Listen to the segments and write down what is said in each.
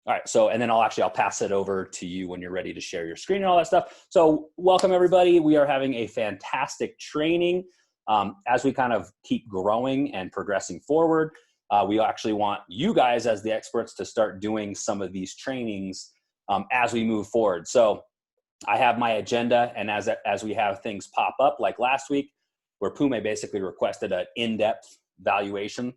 All right. So, and then I'll pass it over to you when you're ready to share your screen and all that stuff. So welcome everybody. We are having a fantastic training. As we kind of keep growing and progressing forward, we actually want you guys as the experts to start doing some of these trainings as we move forward. So I have my agenda, and as we have things pop up, like last week, where Pume basically requested an in-depth valuation.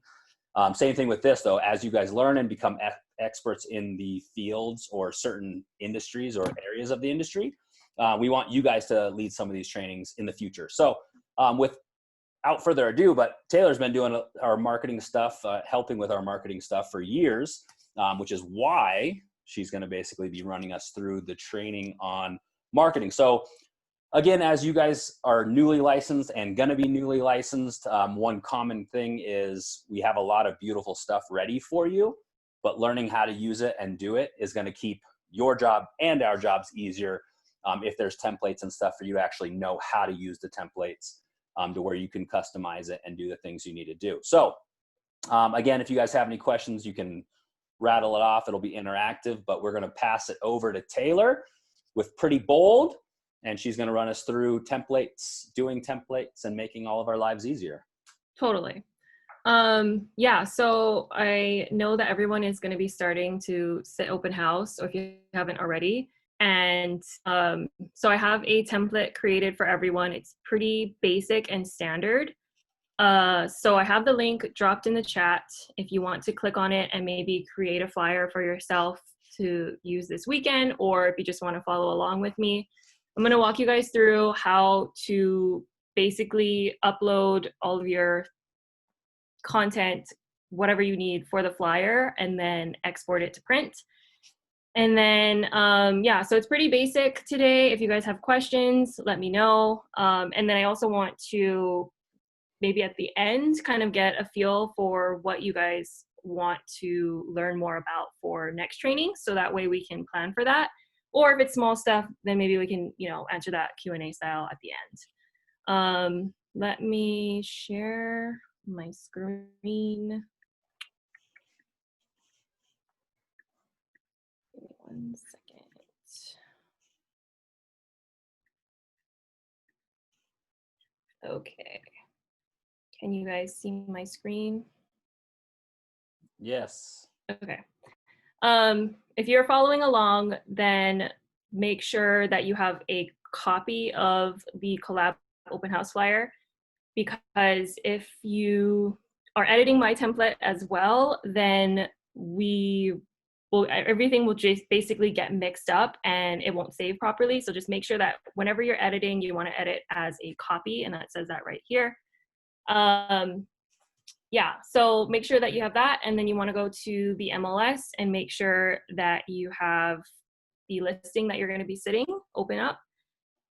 Same thing with this, though. As you guys learn and become experts in the fields or certain industries or areas of the industry, we want you guys to lead some of these trainings in the future. So without further ado, but Taylor's been doing our marketing stuff, helping with our marketing stuff for years, which is why she's going to basically be running us through the training on marketing. So again, as you guys are newly licensed and going to be newly licensed, one common thing is we have a lot of beautiful stuff ready for you, but learning how to use it and do it is going to keep your job and our jobs easier if there's templates and stuff for you to actually know how to use the templates to where you can customize it and do the things you need to do. So again, if you guys have any questions, you can rattle it off. It'll be interactive, but we're going to pass it over to Taylor with Pretty Bold, and she's going to run us through templates, doing templates, and making all of our lives easier. Totally. Yeah, so I know that everyone is going to be starting to sit open house, or if you haven't already. And so I have a template created for everyone. It's pretty basic and standard. So I have the link dropped in the chat if you want to click on it and maybe create a flyer for yourself to use this weekend, or if you just want to follow along with me. I'm going to walk you guys through how to basically upload all of your content, whatever you need for the flyer, and then export it to print. And then, yeah, so it's pretty basic today. If you guys have questions, let me know. And then I also want to maybe at the end kind of get a feel for what you guys want to learn more about for next training. So that way we can plan for that. Or if it's small stuff, then maybe we can, answer that Q&A style at the end. Let me share my screen. Give me 1 second. Okay. Can you guys see my screen? Yes. Okay. If you're following along, then make sure that you have a copy of the collab open house flyer, because if you are editing my template as well, then everything will just basically get mixed up and it won't save properly. So just make sure that whenever you're editing, you want to edit as a copy, and that says that right here. Yeah, so make sure that you have that, and then you want to go to the MLS and make sure that you have the listing that you're going to be sitting open up.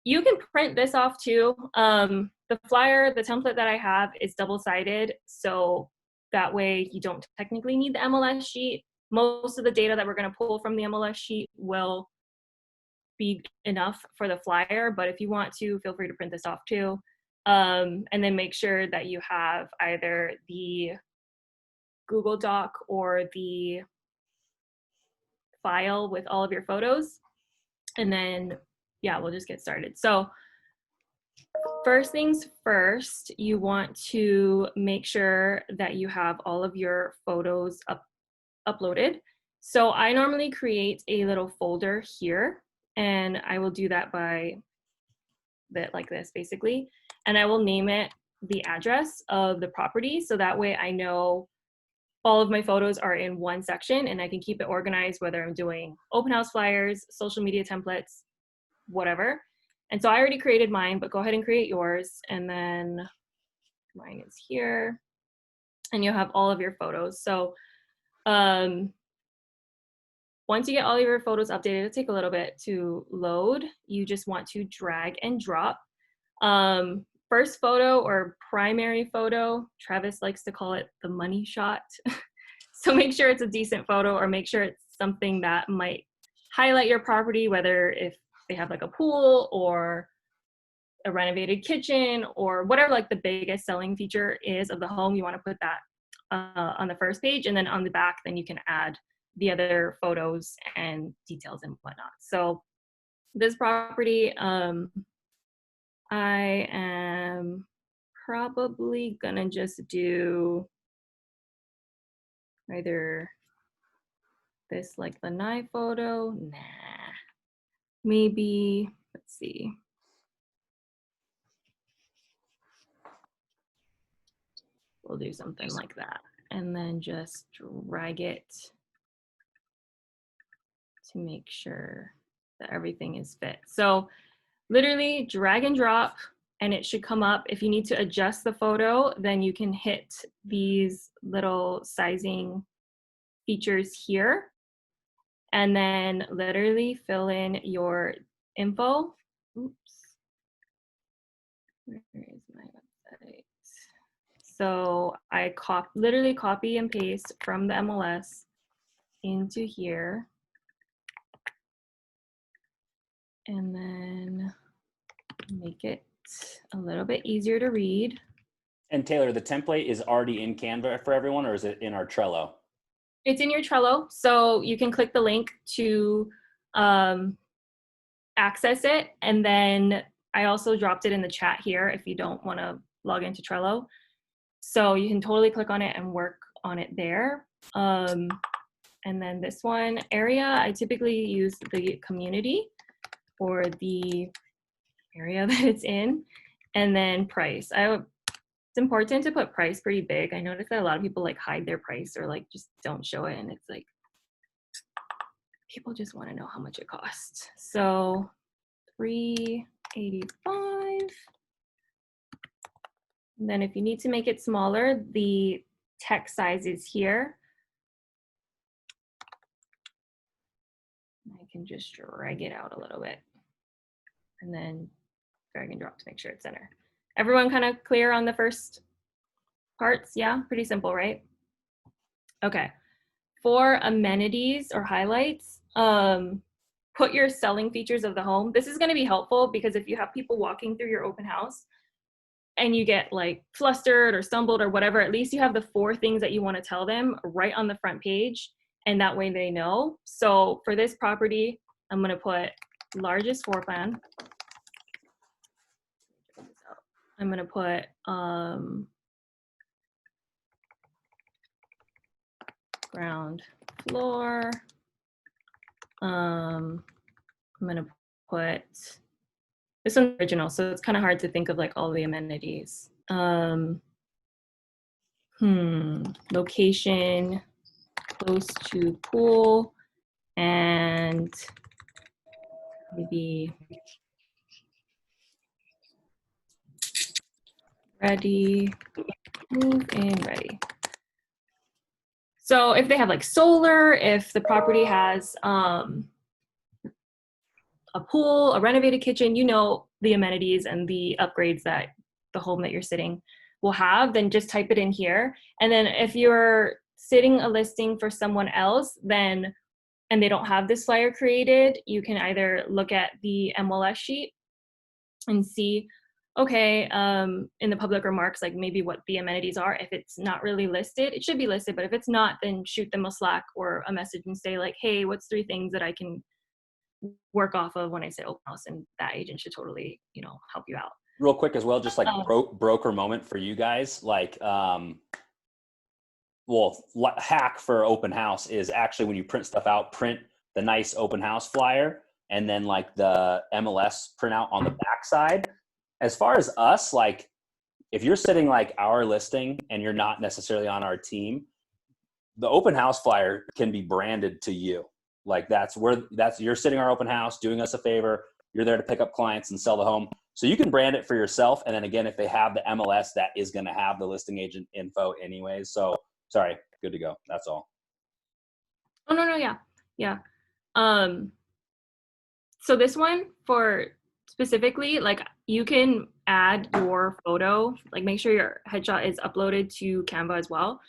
You can print this off too. The flyer, the template that I have is double-sided, so that way you don't technically need the MLS sheet. Most of the data that we're going to pull from the MLS sheet will be enough for the flyer, but if you want to, feel free to print this off too. And then make sure that you have either the Google Doc or the file with all of your photos. And then, yeah, we'll just get started. So first things first, you want to make sure that you have all of your photos uploaded. So I normally create a little folder here, and I will do that by like this basically. And I will name it the address of the property, so that way I know all of my photos are in one section and I can keep it organized, whether I'm doing open house flyers, social media templates, whatever. And so I already created mine, but go ahead and create yours. And then mine is here, and you'll have all of your photos. So once you get all of your photos updated, it'll take a little bit to load. You just want to drag and drop. First photo or primary photo, Travis likes to call it the money shot. So make sure it's a decent photo, or make sure it's something that might highlight your property, whether if they have like a pool or a renovated kitchen or whatever like the biggest selling feature is of the home. You want to put that on the first page, and then on the back, then you can add the other photos and details and whatnot. So this property, I am probably gonna just do either this like lanai photo, maybe, let's see. We'll do something like that and then just drag it to make sure that everything is fit. So literally drag and drop and it should come up. If you need to adjust the photo, then you can hit these little sizing features here and then literally fill in your info. Oops. Where is my website? So I literally copy and paste from the MLS into here. And then make it a little bit easier to read. And Taylor, the template is already in Canva for everyone, or is it in our Trello? It's in your Trello, so you can click the link to access it. And then I also dropped it in the chat here if you don't want to log into Trello. So you can totally click on it and work on it there. And then this one area, I typically use the community or the area that it's in, and then price. It's important to put price pretty big. I noticed that a lot of people like hide their price or like just don't show it, and it's like people just want to know how much it costs. So $385. And then if you need to make it smaller, the text size is here. I can just drag it out a little bit and then drag and drop to make sure it's center. Everyone kind of clear on the first parts? Yeah, pretty simple, right? Okay. For amenities or highlights, put your selling features of the home. This is going to be helpful because if you have people walking through your open house and you get like flustered or stumbled or whatever, at least you have the 4 things that you want to tell them right on the front page, and that way they know. So for this property, I'm going to put largest floor plan. I'm going to put ground floor. I'm going to put this one's original, so it's kind of hard to think of like all the amenities. Location close to pool and maybe ready, move in ready. So if they have like solar, if the property has a pool, a renovated kitchen, you know the amenities and the upgrades that the home that you're sitting will have, then just type it in here. And then if you're sitting a listing for someone else, then and they don't have this flyer created, you can either look at the MLS sheet and see, okay, in the public remarks, like maybe what the amenities are. If it's not really listed, it should be listed, but if it's not, then shoot them a Slack or a message and say like, hey, what's 3 things that I can work off of when I say open house, and that agent should totally, you know, help you out. Real quick as well, just like broker moment for you guys, like, hack for open house is actually when you print stuff out, print the nice open house flyer and then like the MLS printout on the back side. As far as us, like if you're sitting like our listing and you're not necessarily on our team, the open house flyer can be branded to you. Like you're sitting our open house, doing us a favor. You're there to pick up clients and sell the home. So you can brand it for yourself. And then again, if they have the MLS, that is going to have the listing agent info anyways. So sorry, good to go. That's all. Oh, no, yeah. So this one for specifically, like you can add your photo, like make sure your headshot is uploaded to Canva as well.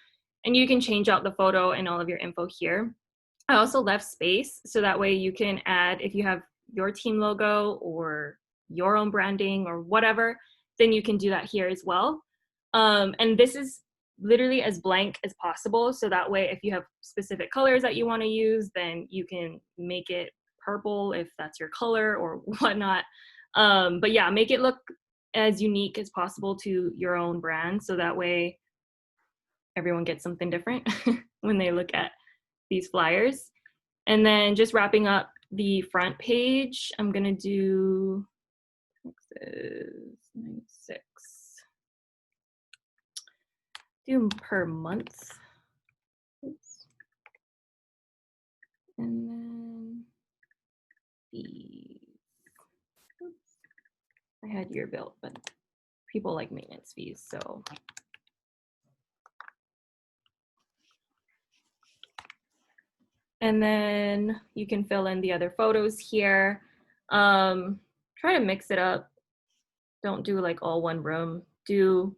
And you can change out the photo and all of your info here. I also left space so that way you can add, if you have your team logo or your own branding or whatever, then you can do that here as well. And this is literally as blank as possible. So that way, if you have specific colors that you want to use, then you can make it purple if that's your color or whatnot. But yeah, make it look as unique as possible to your own brand. So that way everyone gets something different when they look at these flyers. And then just wrapping up the front page, I'm gonna do 96. Do per month. Oops. And then fees. Oops. I had year built, but people like maintenance fees, so. And then you can fill in the other photos here. Try to mix it up. Don't do like all one room. Do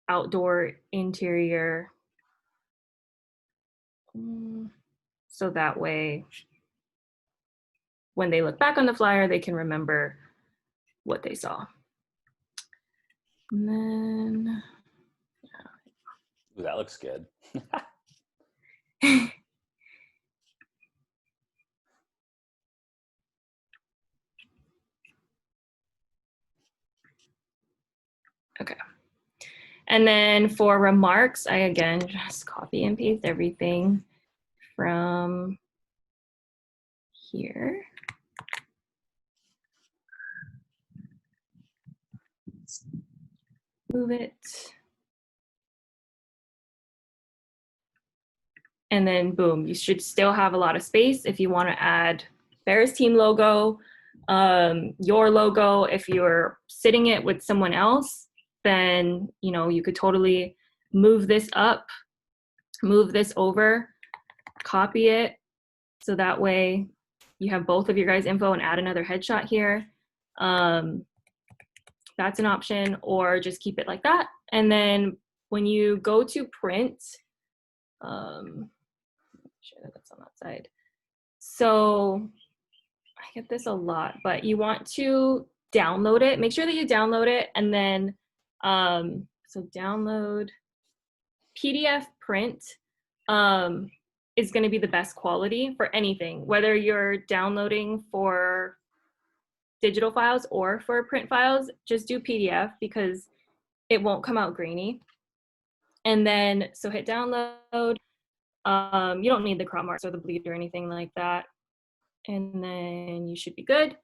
outdoor, interior. So that way, when they look back on the flyer, they can remember what they saw. And then, Ooh, that looks good. okay. And then for remarks, I again just copy and paste everything from here. Move it. And then boom, you should still have a lot of space if you want to add Bears team logo, your logo. If you're sitting it with someone else, then you could totally move this up, move this over, copy it, so that way you have both of your guys' info and add another headshot here. That's an option, or just keep it like that. And then when you go to print, sure that's on that side. So I get this a lot, but you want to download it. Make sure that you download it, and then so download PDF print is going to be the best quality for anything, whether you're downloading for digital files or for print files. Just do PDF because it won't come out grainy. And then so hit download. You don't need the crop marks or the bleed or anything like that. And then you should be good.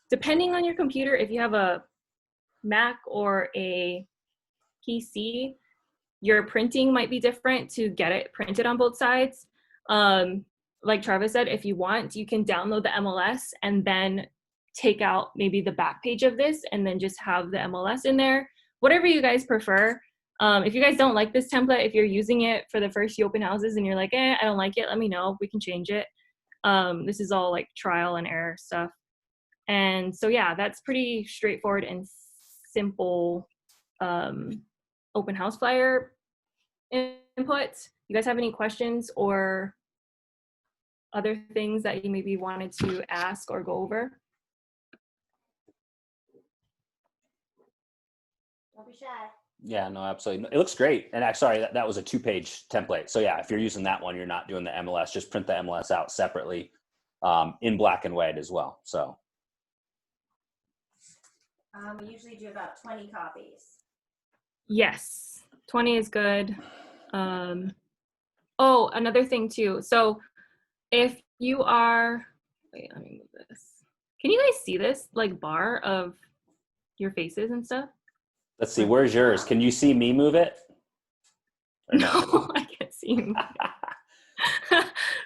Depending on your computer, if you have a Mac or a PC, your printing might be different to get it printed on both sides. Like Travis said, if you want, you can download the MLS and then take out maybe the back page of this and then just have the MLS in there. Whatever you guys prefer. If you guys don't like this template, if you're using it for the first few open houses and you're like, I don't like it, let me know. We can change it. This is all like trial and error stuff. And so, yeah, that's pretty straightforward and simple open house flyer input. You guys have any questions or other things that you maybe wanted to ask or go over? Don't be shy. Yeah, no, absolutely. It looks great. And sorry, that was a 2-page template. So yeah, if you're using that one, you're not doing the MLS, just print the MLS out separately in black and white as well. So. We usually do about 20 copies. Yes, 20 is good. Oh, another thing too. So if you are, wait, let me move this. Can you guys see this like bar of your faces and stuff? Let's see, where's yours? Can you see me move it? No, I can't see you.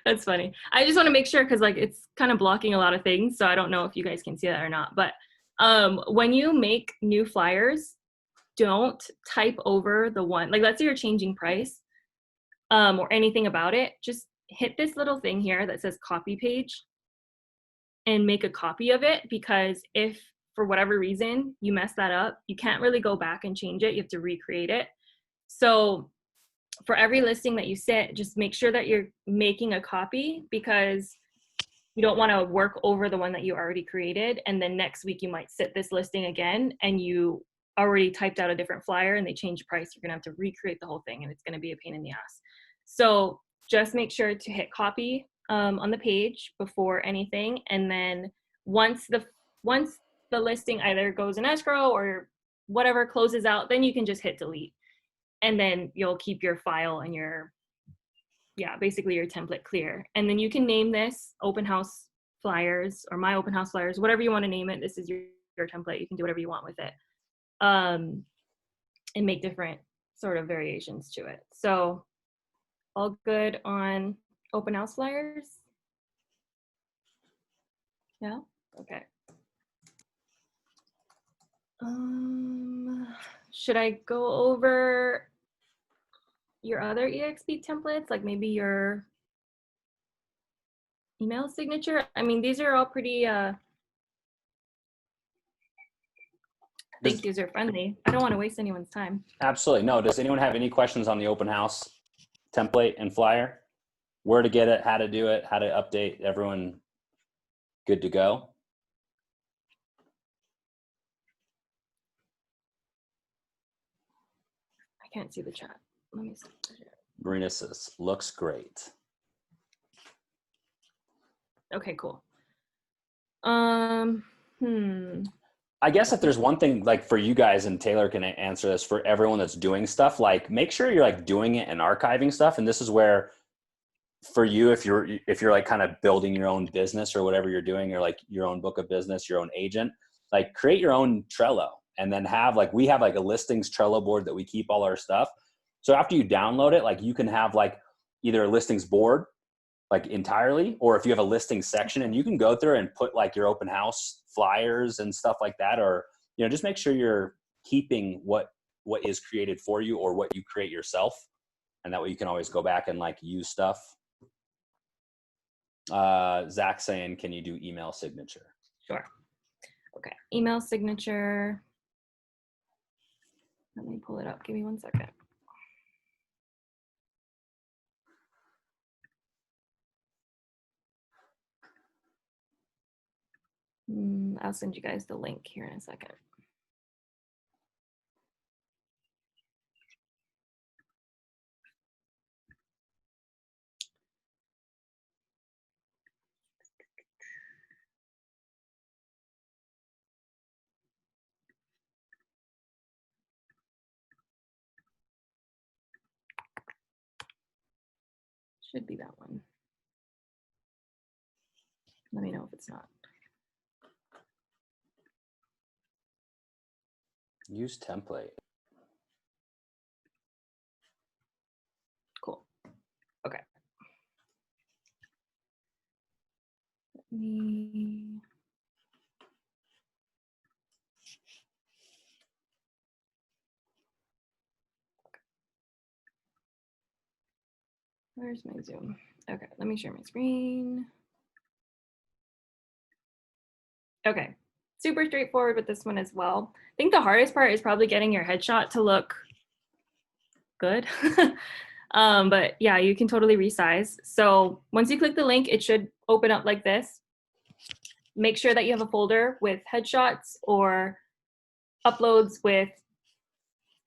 That's funny. I just want to make sure because like it's kind of blocking a lot of things. So I don't know if you guys can see that or not. But when you make new flyers, don't type over the one, like let's say you're changing price or anything about it. Just hit this little thing here that says copy page and make a copy of it, because if for whatever reason you mess that up, you can't really go back and change it. You have to recreate it. So for every listing that you set, just make sure that you're making a copy, because you don't want to work over the one that you already created. And then next week you might set this listing again and you already typed out a different flyer and they change price, you're gonna have to recreate the whole thing and it's gonna be a pain in the ass. So just make sure to hit copy on the page before anything. And then once the listing either goes in escrow or whatever closes out, then you can just hit delete. And then you'll keep your file and your, basically your template clear. And then you can name this open house flyers or my open house flyers, whatever you want to name it. This is your template. You can do whatever you want with it. And make different sort of variations to it. So all good on open house flyers? Yeah? Okay. Should I go over your other EXP templates, like maybe your email signature? I mean, these are all pretty, I think user friendly. I don't want to waste anyone's time. Absolutely. No, does anyone have any questions on the open house template and flyer? Where to get it, how to do it, how to update? Everyone good to go? I can't see the chat. Let me see. Marina says, looks great. Okay, cool. I guess if there's one thing, like for you guys, and Taylor can answer this, for everyone that's doing stuff, like make sure you're like doing it and archiving stuff. And this is where, for you, if you're like kind of building your own business or whatever you're doing, or like your own book of business, your own agent, like create your own Trello, and then have like, we have like a listings Trello board that we keep all our stuff. So after you download it, like you can have like either a listings board like entirely, or if you have a listing section, and you can go through and put like your open house flyers and stuff like that, or, you know, just make sure you're keeping what is created for you or what you create yourself. And that way you can always go back and like use stuff. Zach saying, can you do email signature? Sure. Okay, email signature. Let me pull it up. Give me 1 second. I'll send you guys the link here in a second. Should be that one. Let me know if it's not. Use template. Cool. Okay. Let me. Where's my Zoom? Okay, let me share my screen. Okay, super straightforward with this one as well. I think the hardest part is probably getting your headshot to look good. But yeah, you can totally resize. So once you click the link, it should open up like this. Make sure that you have a folder with headshots or uploads with,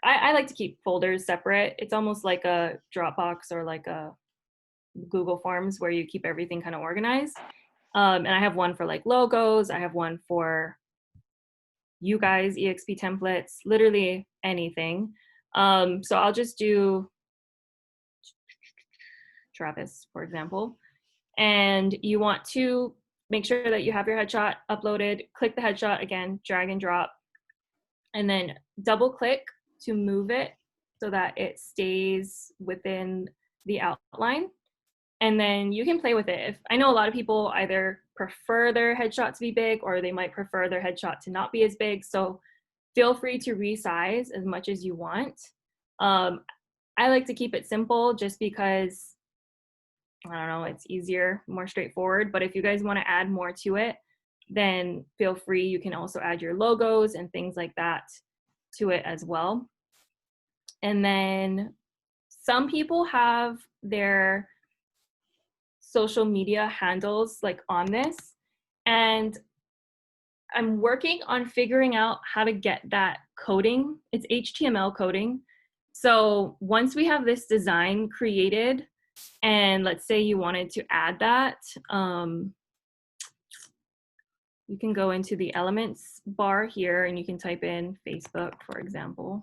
I like to keep folders separate. It's almost like a Dropbox or like a Google Forms where you keep everything kind of organized. And I have one for like logos. I have one for you guys, EXP templates, literally anything. So I'll just do Travis, for example. And you want to make sure that you have your headshot uploaded. Click the headshot again, drag and drop, and then double click to move it so that it stays within the outline. And then you can play with it. I know a lot of people either prefer their headshot to be big or they might prefer their headshot to not be as big. So feel free to resize as much as you want. I like to keep it simple just because, I don't know, it's easier, more straightforward. But if you guys want to add more to it, then feel free. You can also add your logos and things like that to it as well. And then some people have their social media handles like on this, and I'm working on figuring out how to get that coding. It's HTML coding. So once we have this design created, and let's say you wanted to add that, you can go into the elements bar here and you can type in Facebook, for example.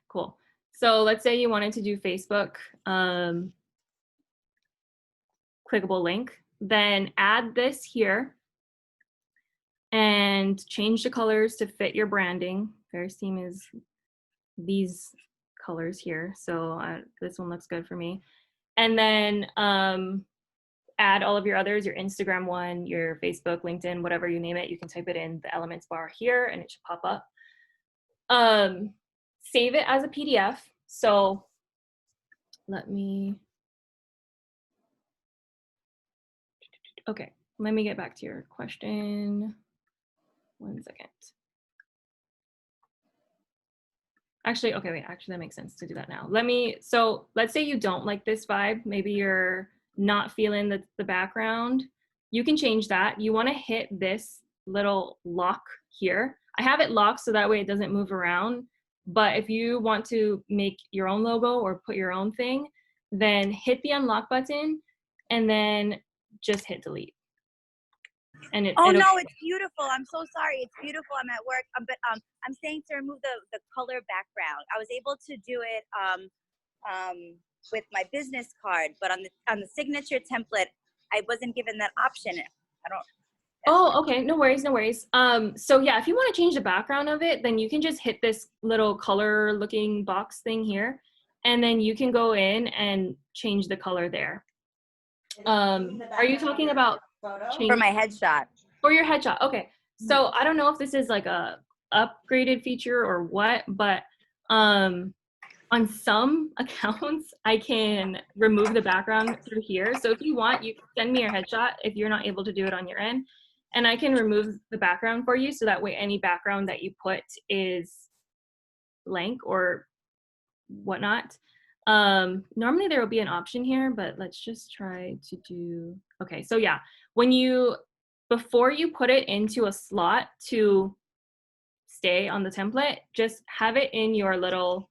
Cool. So let's say you wanted to do Facebook, clickable link, then add this here and change the colors to fit your branding. Fair's theme is these colors here. So this one looks good for me. And then add all of your others, your Instagram one, your Facebook, LinkedIn, whatever you name it. You can type it in the elements bar here and it should pop up. Save it as a PDF. So let me get back to your question. 1 second. Actually, okay, wait, actually that makes sense to do that now. So let's say you don't like this vibe. Maybe you're not feeling the background. You can change that. You wanna hit this little lock here. I have it locked so that way it doesn't move around. But if you want to make your own logo or put your own thing, then hit the unlock button and then just hit delete. And no, it's beautiful. I'm so sorry. It's beautiful. I'm at work. But I'm saying to remove the color background. I was able to do it with my business card, but on the signature template, I wasn't given that option. I don't. Oh, okay. No worries. No worries. So yeah, if you want to change the background of it, then you can just hit this little color looking box thing here, and then you can go in and change the color there. Are you talking about for my headshot? For your headshot. Okay. So I don't know if this is like a upgraded feature or what, but on some accounts, I can remove the background through here. So if you want, you can send me your headshot if you're not able to do it on your end, and I can remove the background for you. So that way any background that you put is blank or whatnot. Normally there will be an option here, but let's just try to do, okay. So yeah, before you put it into a slot to stay on the template, just have it in your little,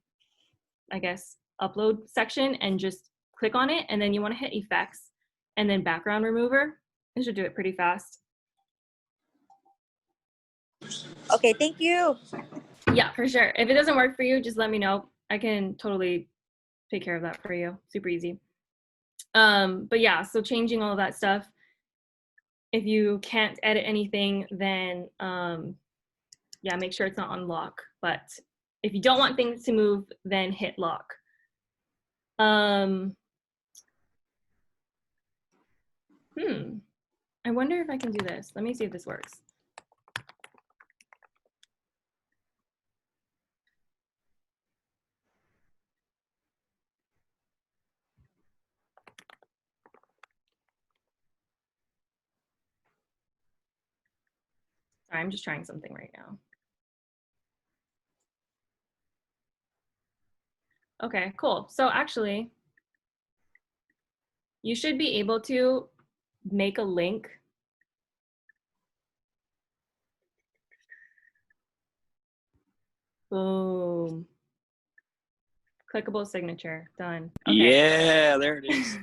I guess, upload section and just click on it. And then you want to hit effects and then background remover. It should do it pretty fast. Okay, thank you. Yeah, for sure. If it doesn't work for you, just let me know. I can totally take care of that for you. Super easy. But yeah, so changing all of that stuff. If you can't edit anything, then yeah, make sure it's not on lock. But if you don't want things to move, then hit lock. I wonder if I can do this. Let me see if this works. Sorry, I'm just trying something right now. Okay, cool. So actually, you should be able to make a link. Boom. Clickable signature, done. Okay. Yeah, there it is.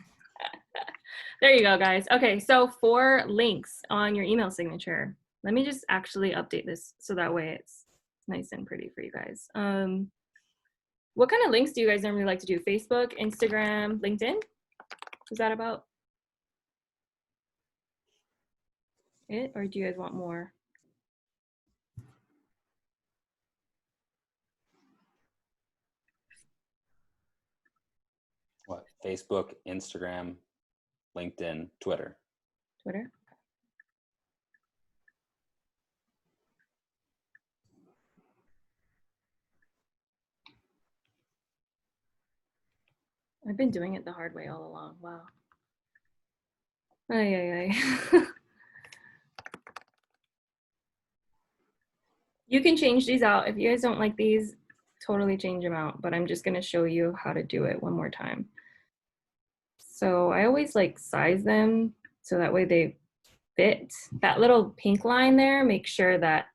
There you go, guys. Okay, so for links on your email signature, let me just actually update this so that way it's nice and pretty for you guys. What kind of links do you guys normally like to do? Facebook, Instagram, LinkedIn? Is that about it, or do you guys want more? What? Facebook, Instagram, LinkedIn, Twitter. Twitter? I've been doing it the hard way all along. Wow. Ay, ay, ay. You can change these out. If you guys don't like these, totally change them out. But I'm just going to show you how to do it one more time. So I always like size them so that way they fit. That little pink line there, make sure that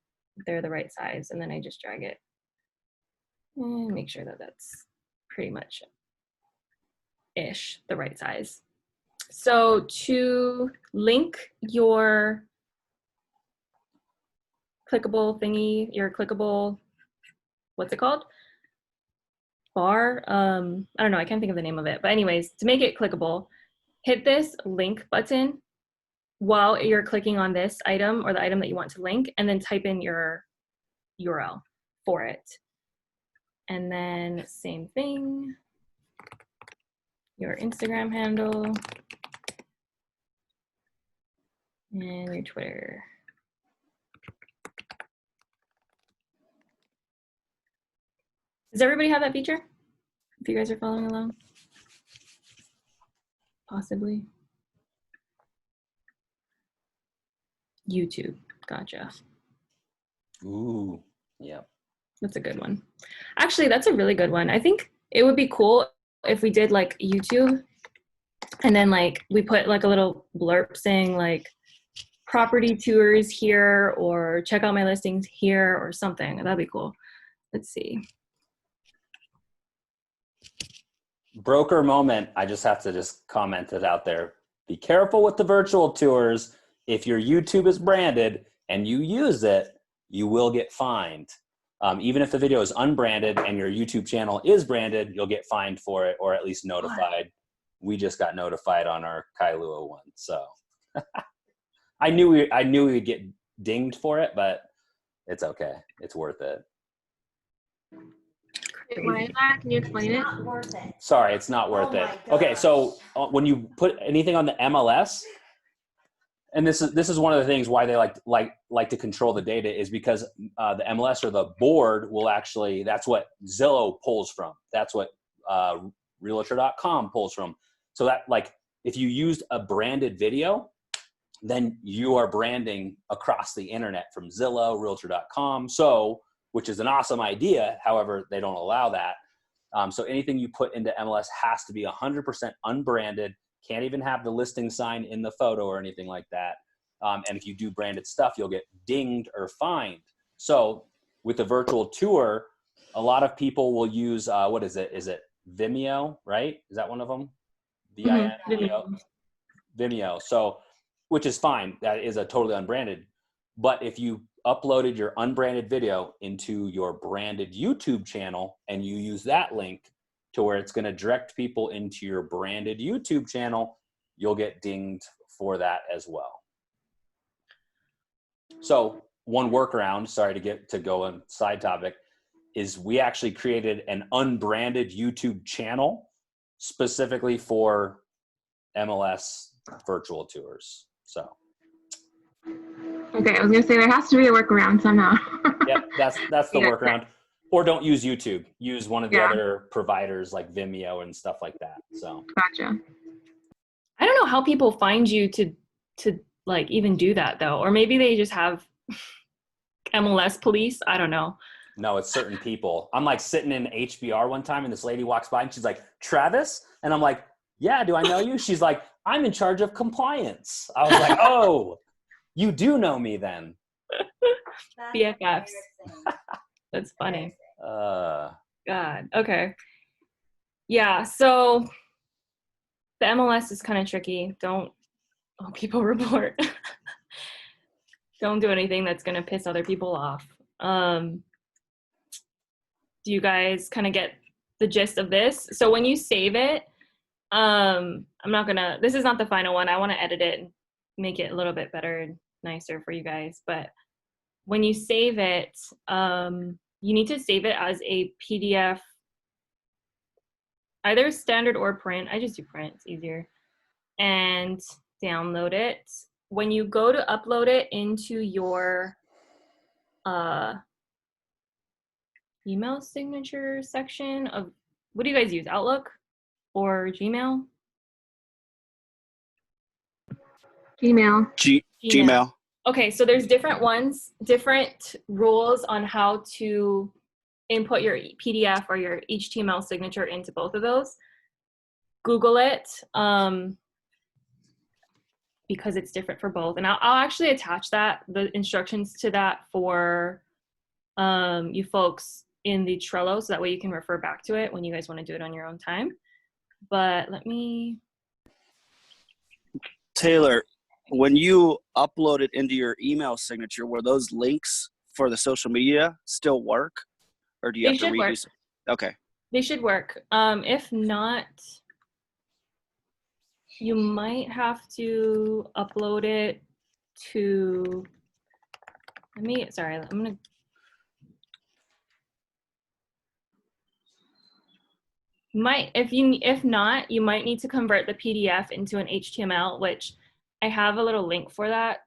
they're the right size, and then I just drag it and make sure that that's pretty much ish the right size. So to link your clickable thingy, your clickable, what's it called? Bar? I don't know, I can't think of the name of it. But anyways, to make it clickable, hit this link button while you're clicking on this item or the item that you want to link, and then type in your URL for it. And then same thing, your Instagram handle and your Twitter. Does everybody have that feature? If you guys are following along? Possibly. YouTube, gotcha. Ooh, yep. That's a good one. Actually, that's a really good one. I think it would be cool if we did like YouTube and then like we put like a little blurb saying like property tours here or check out my listings here or something. That'd be cool. Let's see. Broker moment. I just have to just comment it out there. Be careful with the virtual tours. If your YouTube is branded and you use it, you will get fined. Even if the video is unbranded and your YouTube channel is branded, you'll get fined for it or at least notified. We just got notified on our Kailua one. So I knew we'd get dinged for it, but it's okay. It's worth it. Why is that? Can you explain it? It's not worth it. Sorry, it's not worth Oh it. my Okay, gosh. so when you put anything on the MLS, and this is one of the things why they like to control the data is because the MLS or the board will actually, that's what Zillow pulls from. That's what Realtor.com pulls from. So that like if you used a branded video, then you are branding across the internet from Zillow, Realtor.com. So, which is an awesome idea. However, they don't allow that. So anything you put into MLS has to be 100% unbranded. Can't even have the listing sign in the photo or anything like that. And if you do branded stuff, you'll get dinged or fined. So with the virtual tour, a lot of people will use, what is it? Is it Vimeo, right? Is that one of them? Vimeo. Vimeo. So, which is fine. That is a totally unbranded. But if you uploaded your unbranded video into your branded YouTube channel and you use that link to where it's going to direct people into your branded YouTube channel, you'll get dinged for that as well. So one workaround, sorry to go on side topic, is we actually created an unbranded YouTube channel specifically for MLS virtual tours. So. Okay, I was gonna say there has to be a workaround somehow. Yep, that's the Yeah. workaround. Or don't use YouTube. Use one of the Yeah. other providers like Vimeo and stuff like that. So Gotcha. I don't know how people find you to like even do that though, or maybe they just have MLS police. I don't know. no, it's certain people. I'm like sitting in HBR one time and this lady walks by and she's like, Travis? And I'm like, yeah, do I know you? She's like, I'm in charge of compliance. I was like, oh, you do know me then. That's BFFs. embarrassing. That's funny. God. Okay. Yeah. So the MLS is kind of tricky. Don't people report. Don't do anything that's going to piss other people off. Do you guys kind of get the gist of this? So when you save it, this is not the final one. I want to edit it and make it a little bit better and nicer for you guys. But when you save it, you need to save it as a PDF, either standard or print. I just do print, it's easier. And download it. When you go to upload it into your email signature section of, what do you guys use, Outlook or Gmail? Gmail. Gmail. Okay, so there's different ones, different rules on how to input your PDF or your HTML signature into both of those. Google it, because it's different for both. And I'll actually attach the instructions to that for you folks in the Trello, so that way you can refer back to it when you guys want to do it on your own time. But let me... Taylor, when you upload it into your email signature, were those links for the social media still work? Or do you have to redo some? Okay. They should work. If not, you might have to upload it to, sorry, I'm gonna, if not, you might need to convert the PDF into an HTML, which I have a little link for that.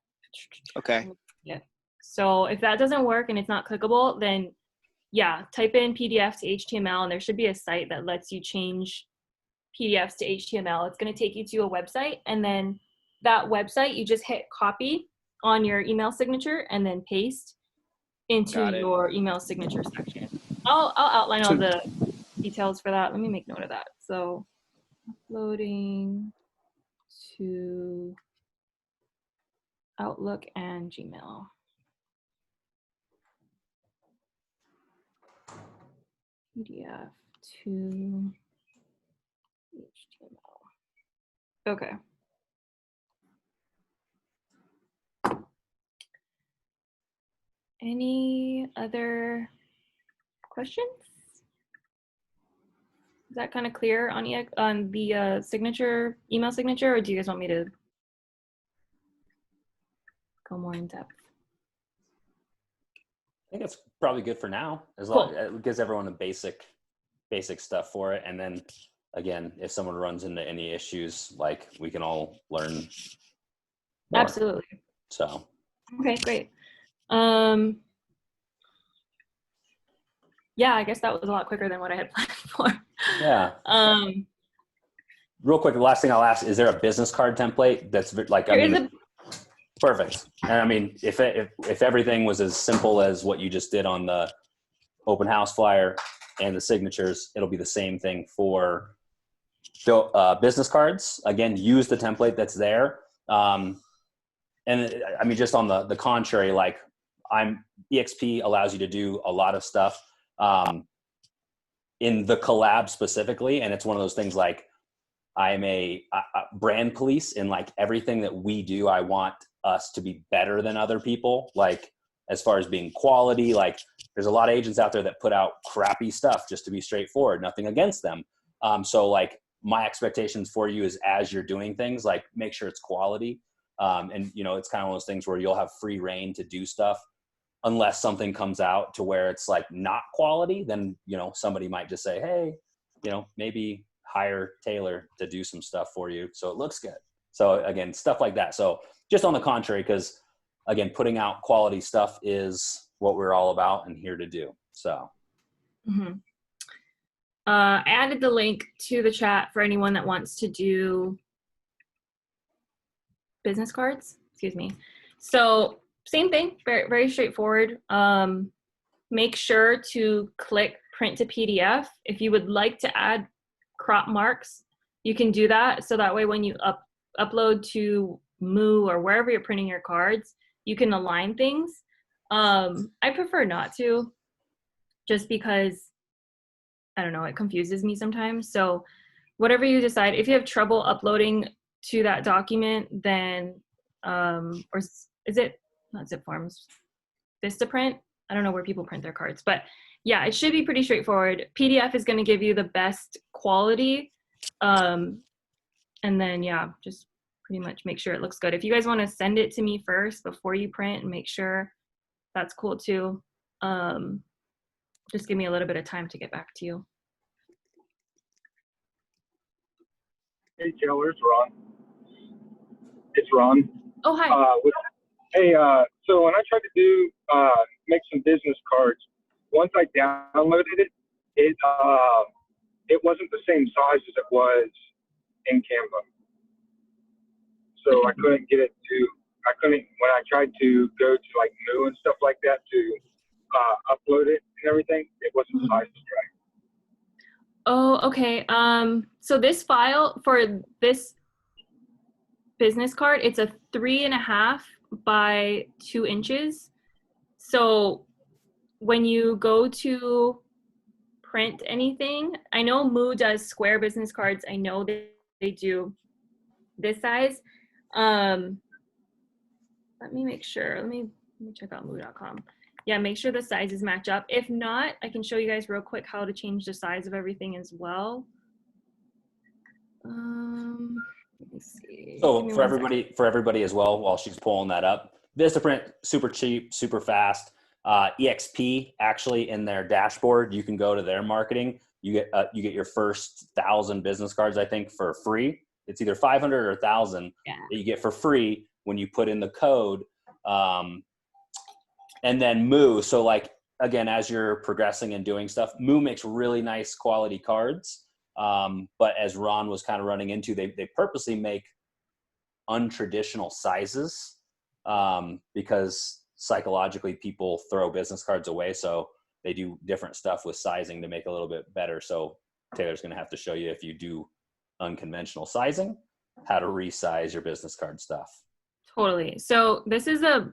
Okay. Yeah. So if that doesn't work and it's not clickable, then yeah, type in PDF to HTML, and there should be a site that lets you change PDFs to HTML. It's going to take you to a website, and then that website, you just hit copy on your email signature and then paste into your email signature section. I'll outline all the details for that. Let me make note of that. So uploading to Outlook and Gmail. PDF to HTML. Okay. Any other questions? Is that kind of clear on the signature, email signature, or do you guys want me to go more in depth? I think it's probably good for now, as long as it gives everyone the basic stuff for it. And then again, if someone runs into any issues, like, we can all learn more. Absolutely. So okay, great. Yeah, I guess that was a lot quicker than what I had planned for. Yeah. Real quick, the last thing I'll ask, is there a business card template that's like, perfect. And I mean, if everything was as simple as what you just did on the open house flyer and the signatures, it'll be the same thing for business cards. Again, use the template that's there. And I mean, just on the contrary, like, EXP allows you to do a lot of stuff in the collab specifically. And it's one of those things, like, I'm a brand police in, like, everything that we do. I want us to be better than other people. Like, as far as being quality, like, there's a lot of agents out there that put out crappy stuff, just to be straightforward, nothing against them. So, like, my expectations for you is, as you're doing things, like, make sure it's quality. And, you know, it's kind of one of those things where you'll have free reign to do stuff, unless something comes out to where it's, like, not quality. Then, you know, somebody might just say, hey, you know, maybe hire Taylor to do some stuff for you so it looks good. So again, stuff like that. So just on the contrary, because again, putting out quality stuff is what we're all about and here to do. So I added the link to the chat for anyone that wants to do business cards. Excuse me. So same thing, very, very straightforward. Make sure to click print to PDF. If you would like to add crop marks, you can do that. So that way, when you upload to Moo or wherever you're printing your cards, you can align things. I prefer not to, just because, I don't know, it confuses me sometimes. So whatever you decide, if you have trouble uploading to that document, then, or is it not zip forms, Vistaprint? I don't know where people print their cards, but yeah, it should be pretty straightforward. PDF is going to give you the best quality. And then, yeah, just pretty much make sure it looks good. If you guys want to send it to me first before you print and make sure, that's cool too. Just give me a little bit of time to get back to you. Hey, Taylor, it's Ron. It's Ron. Oh, hi. So when I tried to make some business cards, once I downloaded it, it wasn't the same size as it was in Canva. So I couldn't get it when I tried to go to, like, Moo and stuff like that to upload it and everything, it wasn't sized Oh, okay. So this file for this business card, it's a 3.5 by 2 inches. So when you go to print anything, I know Moo does square business cards. I know they do this size. Let me make sure. Let me check out moo.com. Yeah, make sure the sizes match up. If not, I can show you guys real quick how to change the size of everything as well. Let me see. So for everybody as well, while she's pulling that up, Vistaprint, super cheap, super fast. EXP, actually, in their dashboard, you can go to their marketing. You get your first 1,000 business cards, I think, for free. It's either 500 or 1,000 that you get for free when you put in the code. And then Moo. So like, again, as you're progressing and doing stuff, Moo makes really nice quality cards. But as Ron was kind of running into, they purposely make untraditional sizes because psychologically people throw business cards away. So they do different stuff with sizing to make it a little bit better. So Taylor's going to have to show you, if you do unconventional sizing, how to resize your business card stuff. Totally. So this is a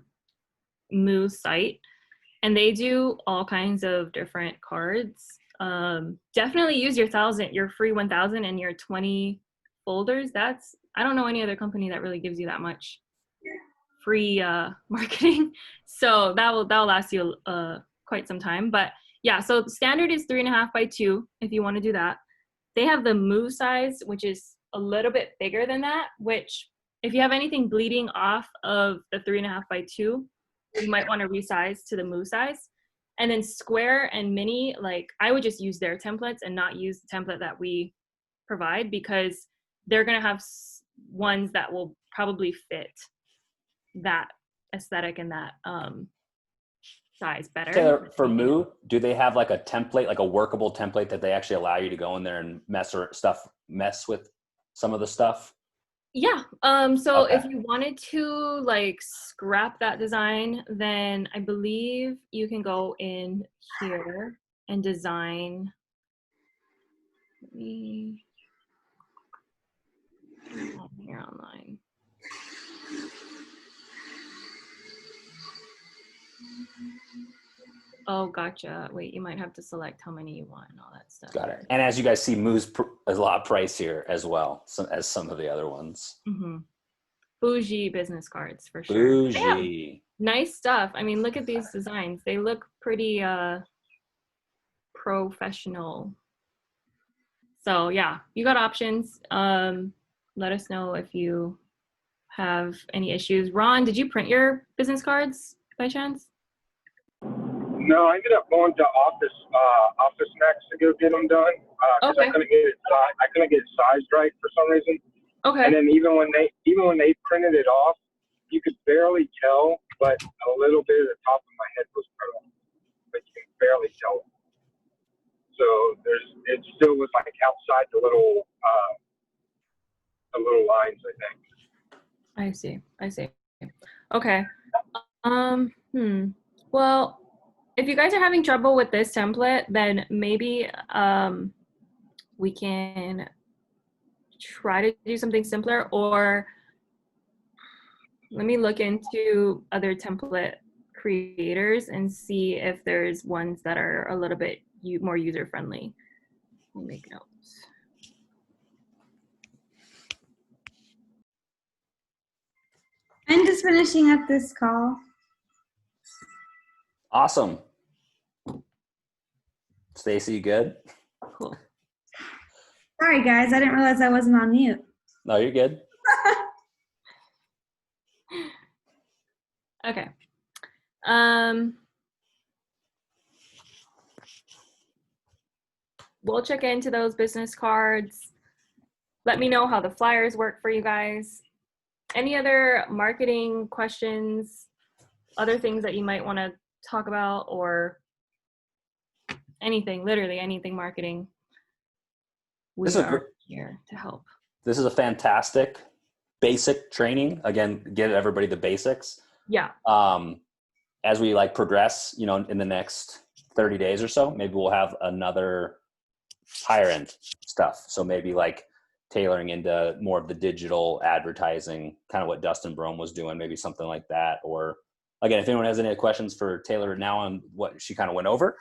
Moo site, and they do all kinds of different cards. Definitely use your free 1,000 and your 20 folders. I don't know any other company that really gives you that much free marketing. So that'll last you quite some time. But yeah, so standard is 3.5 by 2 if you want to do that. They have the Moo size, which is a little bit bigger than that, which if you have anything bleeding off of the 3.5 by 2, you might want to resize to the Moo size. And then square and mini, like I would just use their templates and not use the template that we provide, because they're going to have ones that will probably fit that aesthetic and that size better. Taylor, for Moo, do they have like a template, like a workable template that they actually allow you to go in there and mess with some of the stuff? Yeah. So if you wanted to like scrap that design, then I believe you can go in here and design. Let me here online. Oh, gotcha. Wait, you might have to select how many you want and all that stuff. Got it. And as you guys see, Moo's a lot pricier as well, as some of the other ones. Mm-hmm. Bougie business cards for sure. Bougie. Nice stuff. I mean, look at these designs. They look pretty professional. So yeah, you got options. Let us know if you have any issues. Ron, did you print your business cards by chance? No, I ended up going to Office Max to go get them done. Okay. I couldn't get it sized right for some reason. Okay. And then even when they printed it off, you could barely tell, but a little bit of the top of my head was printed, but you can barely tell. So it still was like outside the little lines, I think. I see. Okay. Well, if you guys are having trouble with this template, then maybe we can try to do something simpler, or let me look into other template creators and see if there's ones that are a little bit more user-friendly. Let me make notes. I'm just finishing up this call. Awesome. Stacy, you good? Cool. Sorry, guys. I didn't realize I wasn't on mute. No, you're good. Okay. We'll check into those business cards. Let me know how the flyers work for you guys. Any other marketing questions, other things that you might want to talk about, or anything, literally anything marketing. We are here to help. This is a fantastic basic training. Again, get everybody the basics. Yeah. As we progress, in the next 30 days or so, maybe we'll have another higher end stuff. So maybe like tailoring into more of the digital advertising, kind of what Dustin Brome was doing, maybe something like that. Or again, if anyone has any questions for Taylor now on what she kind of went over,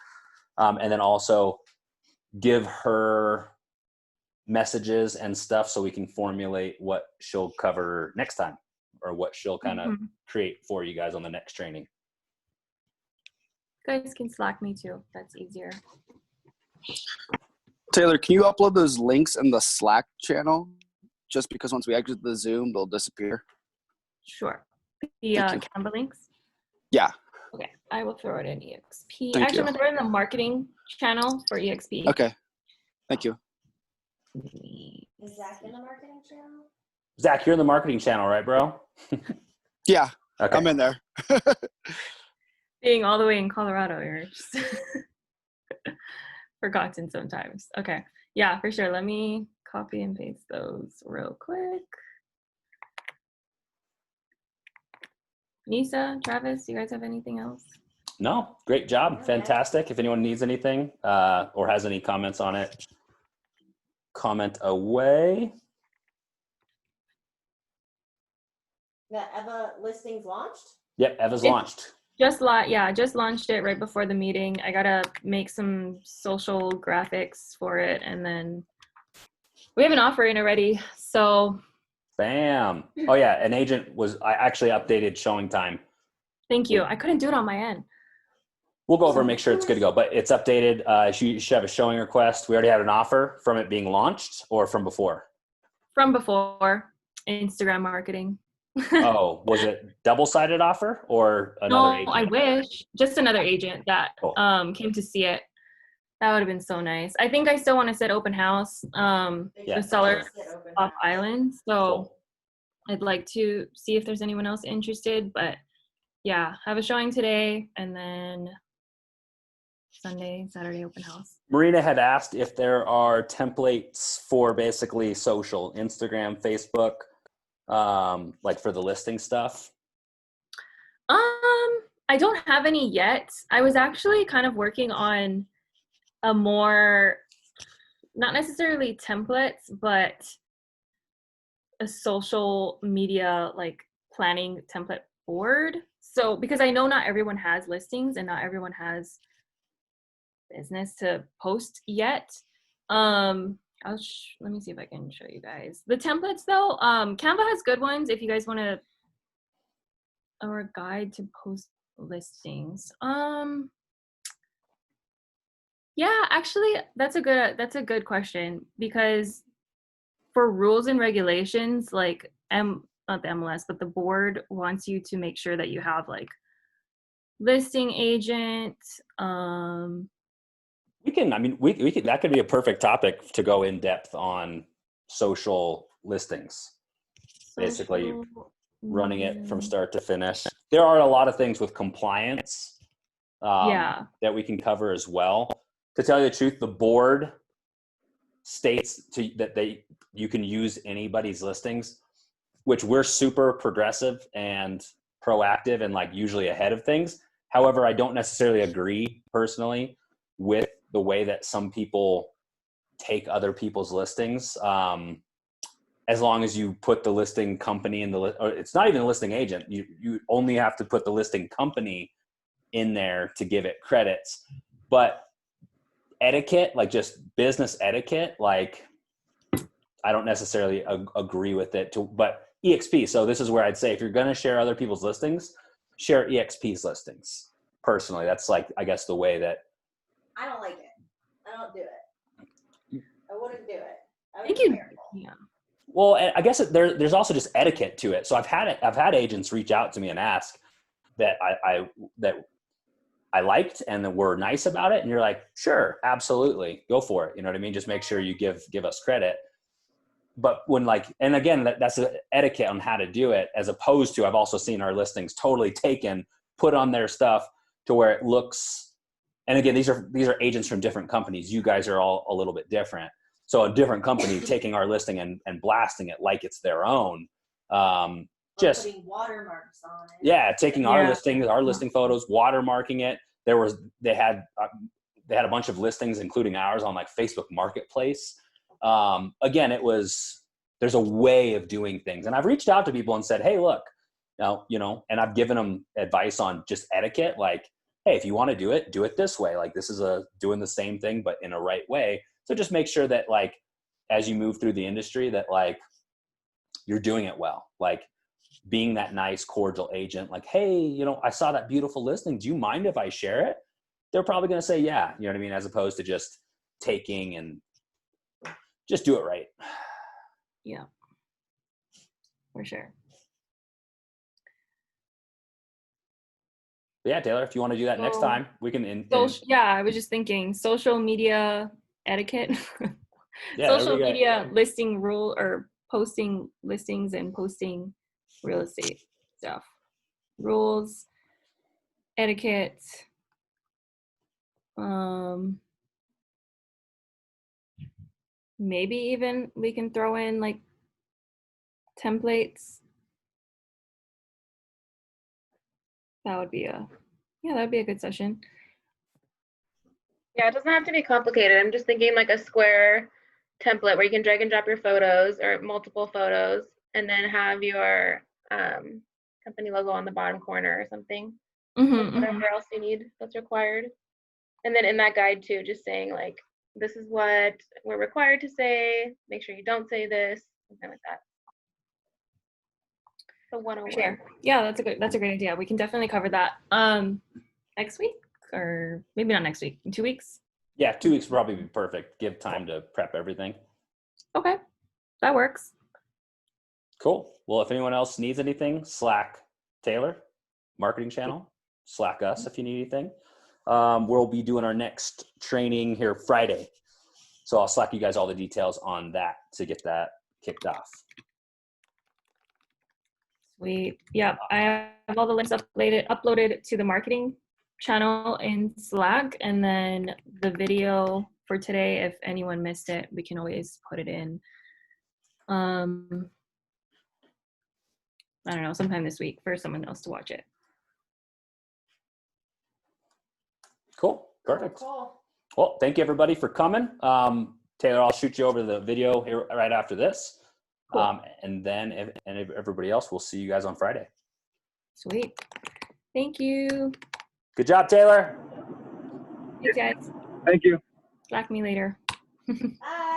and then also give her messages and stuff so we can formulate what she'll cover next time or what she'll kind of create for you guys on the next training. You guys can Slack me too. That's easier. Taylor, can you upload those links in the Slack channel? Just because once we exit the Zoom, they'll disappear. Sure. The Canva links? Yeah. Okay, I will throw it in EXP. Thank Actually, you. I'm going to throw it in the marketing channel for EXP. Okay. Thank you. Is Zach in the marketing channel? Zach, you're in the marketing channel, right, bro? Yeah, Okay. I'm in there. Being all the way in Colorado, you're just forgotten sometimes. Okay, yeah, for sure. Let me copy and paste those real quick. Nisa, Travis, you guys have anything else? No, great job. Fantastic. If anyone needs anything or has any comments on it, comment away. The Eva listings launched? Yep, Eva's launched. Just launched it right before the meeting. I gotta make some social graphics for it, and then we have an offer in already. So Bam. Oh yeah, an agent I actually updated showing time. thank you. I couldn't do it on my end. We'll go over and make sure it's good to go, but it's updated. You should have a showing request. We already had an offer from it being launched or from before? From before, Instagram marketing. Oh, was it double-sided offer or another agent? No, I wish. Just another agent that Cool. Came to see it. That would have been so nice. I think I still want to set open house. The seller off island. So Cool. I'd like to see if there's anyone else interested. But yeah, have a showing today and then Saturday open house. Marina had asked if there are templates for basically social, Instagram, Facebook, like for the listing stuff. I don't have any yet. I was actually kind of working on a more, not necessarily templates, but a social media like planning template board. So because I know not everyone has listings and not everyone has business to post yet. Let me see if I can show you guys the templates though. Canva has good ones if you guys want to, or a guide to post listings. Yeah, actually that's a good question, because for rules and regulations, like not the MLS, but the board wants you to make sure that you have like listing agent. We can, that could be a perfect topic to go in depth on social listings. Basically running it from start to finish. There are a lot of things with compliance that we can cover as well. To tell you the truth, the board states that you can use anybody's listings, which we're super progressive and proactive and like usually ahead of things. However, I don't necessarily agree personally with the way that some people take other people's listings. As long as you put the listing company in or it's not even a listing agent. You only have to put the listing company in there to give it credits. But etiquette, like just business etiquette, like I don't necessarily agree with it. But EXP, so this is where I'd say if you're going to share other people's listings, share EXP's listings. Personally, that's like, I guess the way that. I don't like it. I don't do it. I wouldn't do it. Thank you. Yeah. Well, I guess there's also just etiquette to it. So I've had agents reach out to me and ask that I liked and that were nice about it. And you're like, sure, absolutely, go for it. You know what I mean? Just make sure you give us credit. But when and again, that's an etiquette on how to do it, as opposed to, I've also seen our listings totally taken, put on their stuff to where it looks, and again, these are agents from different companies. You guys are all a little bit different. So a different company taking our listing and blasting it like it's their own. Just putting watermarks on it. Yeah, taking our listings, our listing photos, watermarking it. they had a bunch of listings, including ours, on like Facebook Marketplace. Again, there's a way of doing things. And I've reached out to people and said, hey, look, and I've given them advice on just etiquette. Like, hey, if you want to do it this way. Like, this is doing the same thing, but in a right way. So just make sure that, like, as you move through the industry, that like you're doing it well. Like, being that nice, cordial agent, like, hey, I saw that beautiful listing. Do you mind if I share it? They're probably going to say, yeah, you know what I mean? As opposed to just taking, and just do it right. Yeah, for sure. But yeah, Taylor, if you want to do that next time, we can. Yeah, I was just thinking social media etiquette. Yeah, social media listing rule, or posting listings and posting real estate stuff. Rules, etiquette. Maybe even we can throw in like templates. That would be a good session. Yeah, it doesn't have to be complicated. I'm just thinking like a square template where you can drag and drop your photos or multiple photos, and then have your company logo on the bottom corner or something. Whatever else you need that's required. And then in that guide too, just saying like, this is what we're required to say. Make sure you don't say this, something like that. So 101. Sure. Yeah, that's a great idea. We can definitely cover that next week, or maybe not next week, in 2 weeks. Yeah, 2 weeks would probably be perfect. Give time to prep everything. Okay, that works. Cool. Well, if anyone else needs anything, Slack Taylor, marketing channel. Slack us if you need anything. We'll be doing our next training here Friday. So I'll Slack you guys all the details on that to get that kicked off. Sweet. Yeah, I have all the links uploaded to the marketing channel in Slack, and then the video for today, if anyone missed it, we can always put it in. I don't know, sometime this week for someone else to watch it. Cool. Perfect. Well, thank you everybody for coming. Taylor, I'll shoot you over the video here right after this. Cool. And then everybody else, we'll see you guys on Friday. Sweet. Thank you. Good job, Taylor. Thanks, guys. Thank you. Slack me later. Bye.